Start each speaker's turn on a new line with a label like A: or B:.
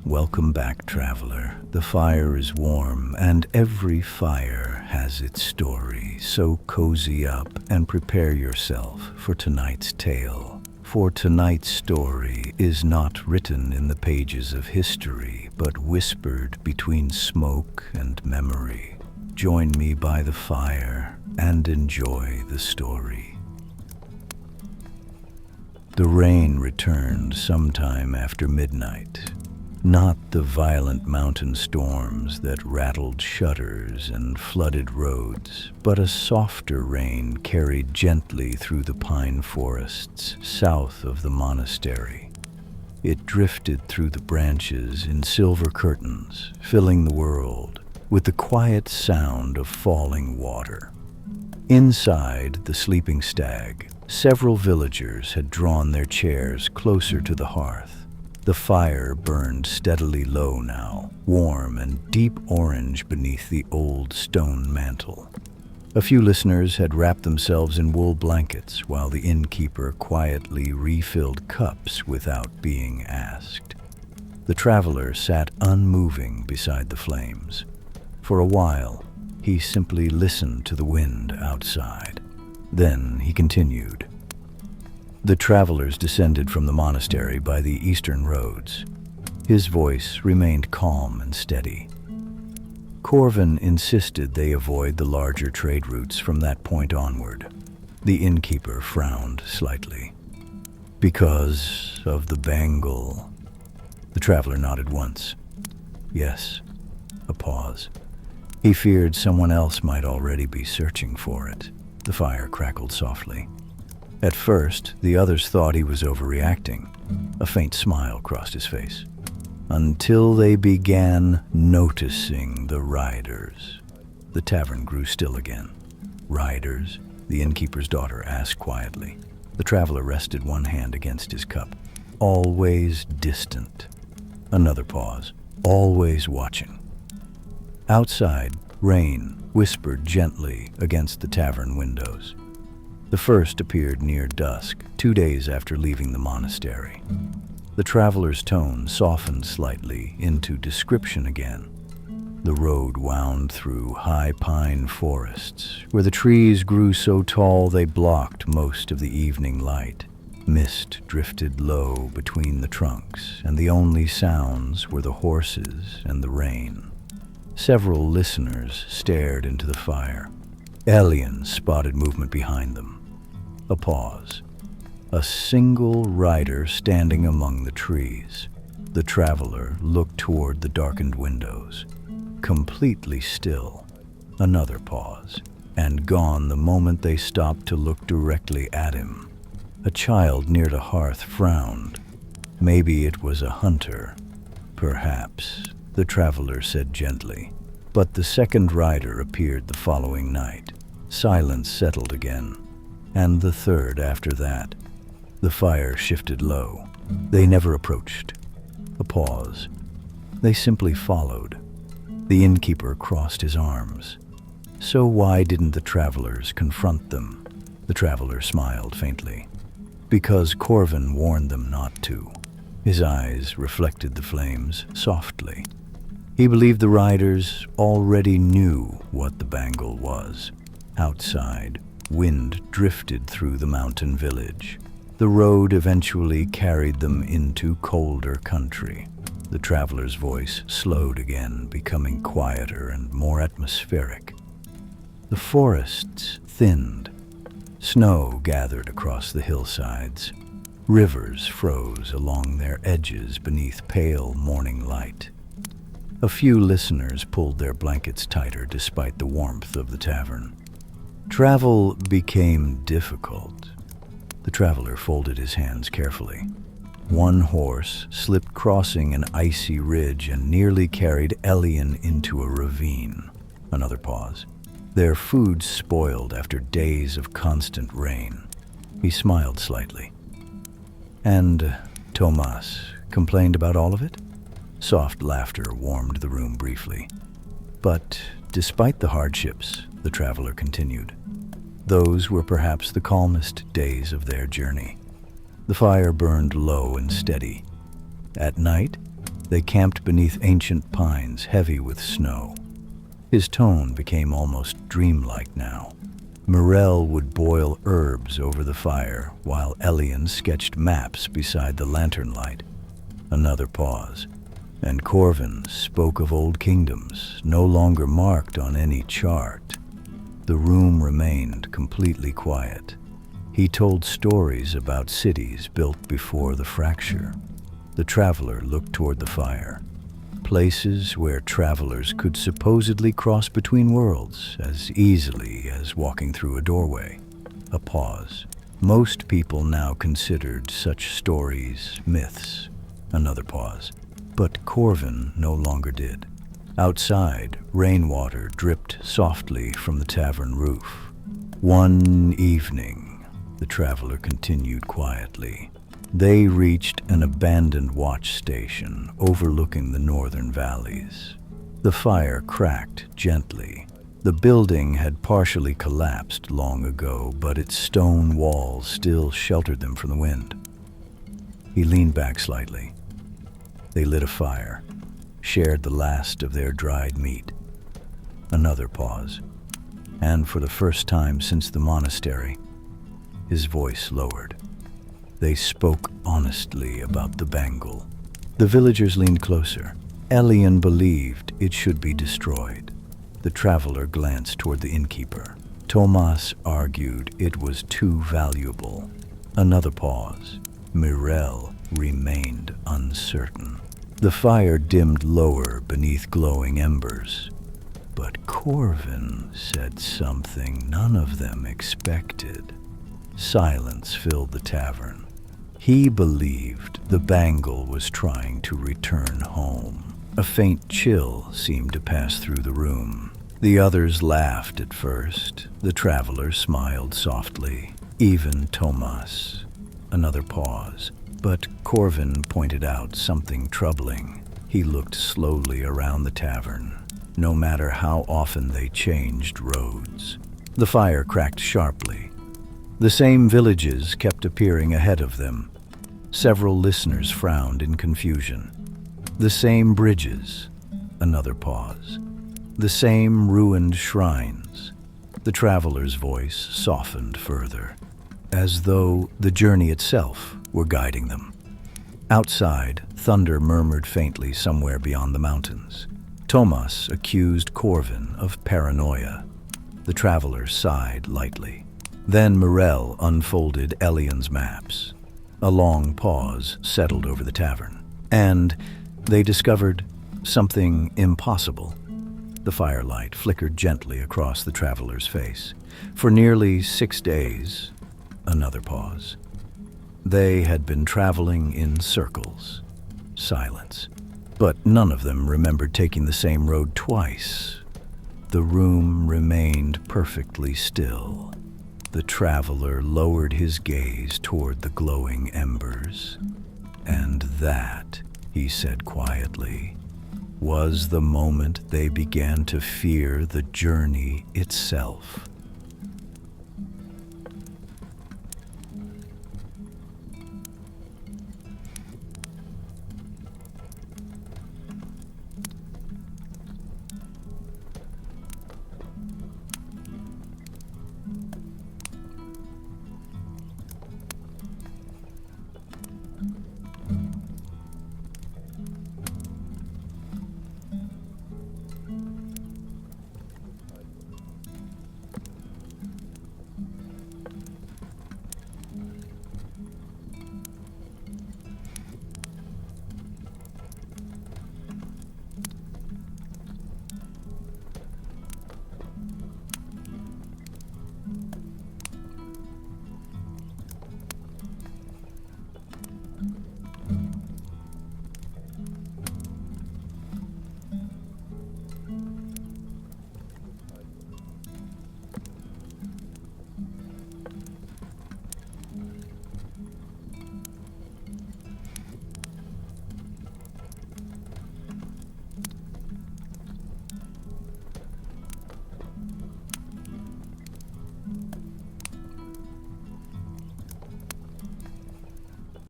A: Welcome back, traveler. The fire is warm, and every fire has its story. So cozy up and prepare yourself for tonight's tale. For tonight's story is not written in the pages of history, but whispered between smoke and memory. Join me by the fire and enjoy the story. The rain returned sometime after midnight. Not the violent mountain storms that rattled shutters and flooded roads, but a softer rain carried gently through the pine forests south of the monastery. It drifted through the branches in silver curtains, filling the world with the quiet sound of falling water. Inside the sleeping stag, several villagers had drawn their chairs closer to the hearth. The fire burned steadily low now, warm and deep orange beneath the old stone mantel. A few listeners had wrapped themselves in wool blankets while the innkeeper quietly refilled cups without being asked. The traveler sat unmoving beside the flames. For a while, he simply listened to the wind outside. Then he continued. The travelers descended from the monastery by the eastern roads. His voice remained calm and steady. Corvin insisted they avoid the larger trade routes from that point onward. The innkeeper frowned slightly. Because of the Bengal. The traveler nodded once. Yes. A pause. He feared someone else might already be searching for it. The fire crackled softly. At first, the others thought he was overreacting. A faint smile crossed his face. Until they began noticing the riders. The tavern grew still again. Riders? The innkeeper's daughter asked quietly. The traveler rested one hand against his cup. Always distant. Another pause. Always watching. Outside, rain whispered gently against the tavern windows. The first appeared near dusk, 2 days after leaving the monastery. The traveler's tone softened slightly into description again. The road wound through high pine forests, where the trees grew so tall they blocked most of the evening light. Mist drifted low between the trunks, and the only sounds were the horses and the rain. Several listeners stared into the fire. Aliens spotted movement behind them. A pause. A single rider standing among the trees. The traveler looked toward the darkened windows. Completely still. Another pause. And gone the moment they stopped to look directly at him. A child near the hearth frowned. Maybe it was a hunter. Perhaps, the traveler said gently. But the second rider appeared the following night. Silence settled again. And the third after that. The fire shifted low. They never approached. A pause. They simply followed. The innkeeper crossed his arms. So why didn't the travelers confront them? The traveler smiled faintly. Because Corvin warned them not to. His eyes reflected the flames softly. He believed the riders already knew what the Bengal was. Outside, wind drifted through the mountain village. The road eventually carried them into colder country. The traveler's voice slowed again, becoming quieter and more atmospheric. The forests thinned. Snow gathered across the hillsides. Rivers froze along their edges beneath pale morning light. A few listeners pulled their blankets tighter despite the warmth of the tavern. Travel became difficult. The traveler folded his hands carefully. One horse slipped crossing an icy ridge and nearly carried Elian into a ravine. Another pause. Their food spoiled after days of constant rain. He smiled slightly. And Tomas complained about all of it? Soft laughter warmed the room briefly. But despite the hardships, the traveler continued. Those were perhaps the calmest days of their journey. The fire burned low and steady. At night, They camped beneath ancient pines heavy with snow. His tone became almost dreamlike now. Morel would boil herbs over the fire while Elian sketched maps beside the lantern light. Another pause, and Corvin spoke of old kingdoms, no longer marked on any chart. The room remained completely quiet. He told stories about cities built before the fracture. The traveler looked toward the fire. Places where travelers could supposedly cross between worlds as easily as walking through a doorway. A pause. Most people now considered such stories myths. Another pause. But Corvin no longer did. Outside, rainwater dripped softly from the tavern roof. One evening, the traveler continued quietly. They reached an abandoned watch station overlooking the northern valleys. The fire cracked gently. The building had partially collapsed long ago, but its stone walls still sheltered them from the wind. He leaned back slightly. They lit a fire, shared the last of their dried meat. Another pause, and for the first time since the monastery, his voice lowered. They spoke honestly about the Bengal. The villagers leaned closer. Elian believed it should be destroyed. The traveler glanced toward the innkeeper. Tomas argued it was too valuable. Another pause. Mirel remained uncertain. The fire dimmed lower beneath glowing embers. But Corvin said something none of them expected. Silence filled the tavern. He believed the Bengal was trying to return home. A faint chill seemed to pass through the room. The others laughed at first. The traveler smiled softly. Even Tomas. Another pause. But Corvin pointed out something troubling. He looked slowly around the tavern, no matter how often they changed roads. The fire cracked sharply. The same villages kept appearing ahead of them. Several listeners frowned in confusion. The same bridges. Another pause. The same ruined shrines. The traveler's voice softened further, as though the journey itself were guiding them. Outside, thunder murmured faintly somewhere beyond the mountains. Tomas accused Corvin of paranoia. The traveler sighed lightly. Then Morel unfolded Elian's maps. A long pause settled over the tavern, and they discovered something impossible. The firelight flickered gently across the traveler's face. For nearly 6 days, another pause. They had been traveling in circles. Silence. But none of them remembered taking the same road twice. The room remained perfectly still. The traveler lowered his gaze toward the glowing embers. And that, he said quietly, was the moment they began to fear the journey itself.